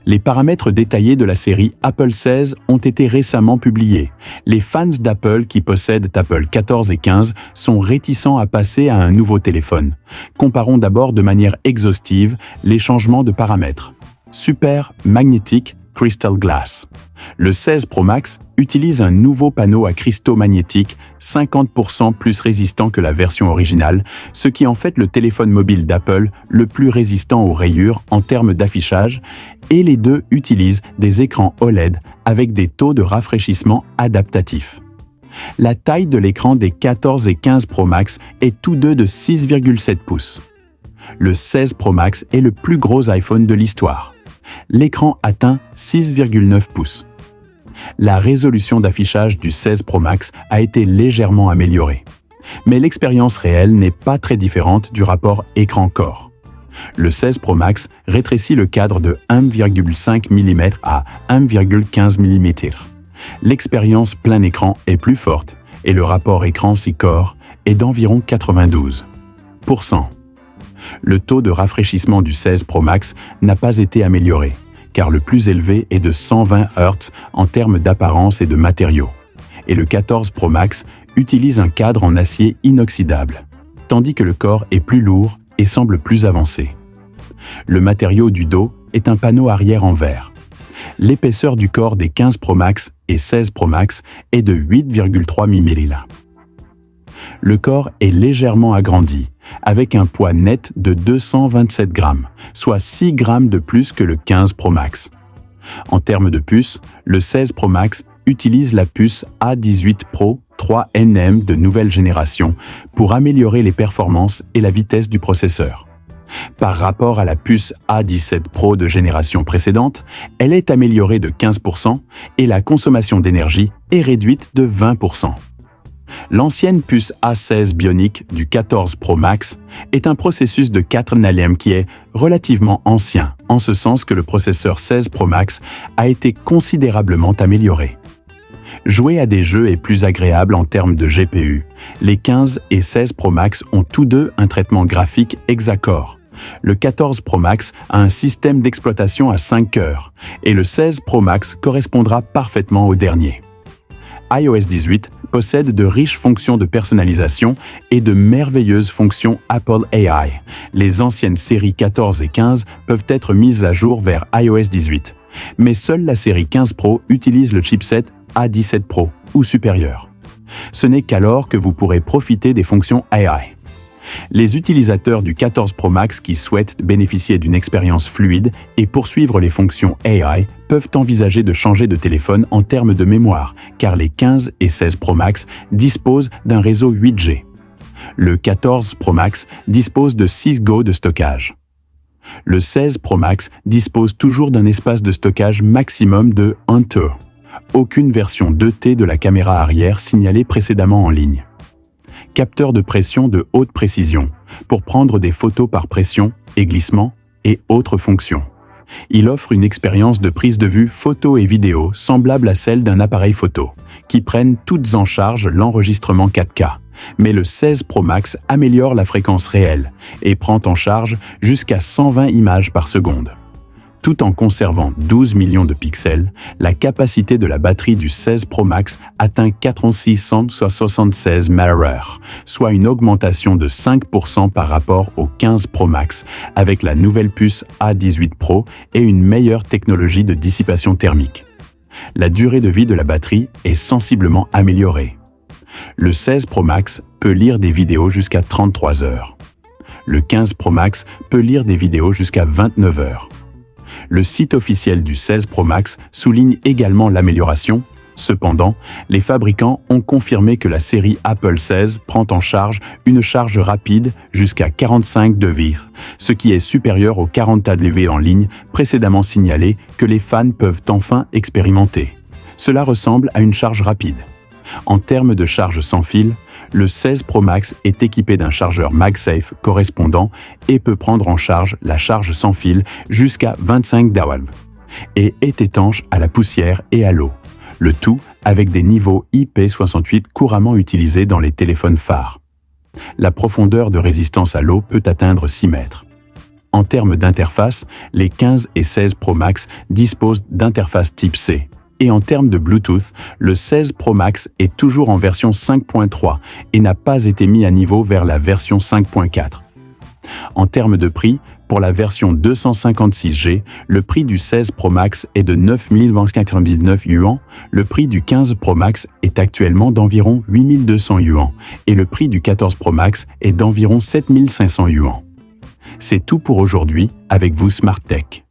Les paramètres détaillés de la série Apple 16 ont été récemment publiés. Les fans d'Apple qui possèdent Apple 14 et 15 sont réticents à passer à un nouveau téléphone. Comparons d'abord de manière exhaustive les changements de paramètres. Super Magnetic Crystal Glass. Le 16 Pro Max utilise un nouveau panneau à cristaux magnétiques 50% plus résistant que la version originale, ce qui en fait le téléphone mobile d'Apple le plus résistant aux rayures en termes d'affichage, et les deux utilisent des écrans OLED avec des taux de rafraîchissement adaptatifs. La taille de l'écran des 14 et 15 Pro Max est tous deux de 6,7 pouces. Le 16 Pro Max est le plus gros iPhone de l'histoire. L'écran atteint 6,9 pouces. La résolution d'affichage du 16 Pro Max a été légèrement améliorée. Mais l'expérience réelle n'est pas très différente du rapport écran-corps. Le 16 Pro Max rétrécit le cadre de 1,5 mm à 1,15 mm. L'expérience plein écran est plus forte et le rapport écran-corps est d'environ 92%. Le taux de rafraîchissement du 16 Pro Max n'a pas été amélioré, car le plus élevé est de 120 Hz en termes d'apparence et de matériaux, et le 14 Pro Max utilise un cadre en acier inoxydable, tandis que le corps est plus lourd et semble plus avancé. Le matériau du dos est un panneau arrière en verre. L'épaisseur du corps des 15 Pro Max et 16 Pro Max est de 8,3 mm. Le corps est légèrement agrandi, avec un poids net de 227 grammes, soit 6 grammes de plus que le 15 Pro Max. En termes de puce, le 16 Pro Max utilise la puce A18 Pro 3nm de nouvelle génération pour améliorer les performances et la vitesse du processeur. Par rapport à la puce A17 Pro de génération précédente, elle est améliorée de 15% et la consommation d'énergie est réduite de 20%. L'ancienne puce A16 Bionic du 14 Pro Max est un processus de 4 nm qui est relativement ancien, en ce sens que le processeur 16 Pro Max a été considérablement amélioré. Jouer à des jeux est plus agréable en termes de GPU. Les 15 et 16 Pro Max ont tous deux un traitement graphique hexa-core. Le 14 Pro Max a un système d'exploitation à 5 cœurs, et le 16 Pro Max correspondra parfaitement au dernier. iOS 18 possède de riches fonctions de personnalisation et de merveilleuses fonctions Apple AI. Les anciennes séries 14 et 15 peuvent être mises à jour vers iOS 18, mais seule la série 15 Pro utilise le chipset A17 Pro ou supérieur. Ce n'est qu'alors que vous pourrez profiter des fonctions AI. Les utilisateurs du 14 Pro Max qui souhaitent bénéficier d'une expérience fluide et poursuivre les fonctions AI peuvent envisager de changer de téléphone en termes de mémoire, car les 15 et 16 Pro Max disposent d'un réseau 8G. Le 14 Pro Max dispose de 6 Go de stockage. Le 16 Pro Max dispose toujours d'un espace de stockage maximum de 1 TB. Aucune version 2T de la caméra arrière signalée précédemment en ligne. Capteur de pression de haute précision, pour prendre des photos par pression et glissement et autres fonctions. Il offre une expérience de prise de vue photo et vidéo semblable à celle d'un appareil photo, qui prennent toutes en charge l'enregistrement 4K. Mais le 16 Pro Max améliore la fréquence réelle et prend en charge jusqu'à 120 images par seconde. Tout en conservant 12 millions de pixels, la capacité de la batterie du 16 Pro Max atteint 4676 mAh, soit une augmentation de 5% par rapport au 15 Pro Max, avec la nouvelle puce A18 Pro et une meilleure technologie de dissipation thermique. La durée de vie de la batterie est sensiblement améliorée. Le 16 Pro Max peut lire des vidéos jusqu'à 33 heures. Le 15 Pro Max peut lire des vidéos jusqu'à 29 heures. Le site officiel du 16 Pro Max souligne également l'amélioration. Cependant, les fabricants ont confirmé que la série Apple 16 prend en charge une charge rapide jusqu'à 45 W, ce qui est supérieur aux 40 W en ligne précédemment signalés que les fans peuvent enfin expérimenter. Cela ressemble à une charge rapide. En termes de charge sans fil, le 16 Pro Max est équipé d'un chargeur MagSafe correspondant et peut prendre en charge la charge sans fil jusqu'à 25 W et est étanche à la poussière et à l'eau, le tout avec des niveaux IP68 couramment utilisés dans les téléphones phares. La profondeur de résistance à l'eau peut atteindre 6 mètres. En termes d'interface, les 15 et 16 Pro Max disposent d'interface type C. Et en termes de Bluetooth, le 16 Pro Max est toujours en version 5.3 et n'a pas été mis à niveau vers la version 5.4. En termes de prix, pour la version 256G, le prix du 16 Pro Max est de 9 999 yuan, le prix du 15 Pro Max est actuellement d'environ 8 200 yuan et le prix du 14 Pro Max est d'environ 7 500 yuan. C'est tout pour aujourd'hui avec vous Smart Tech.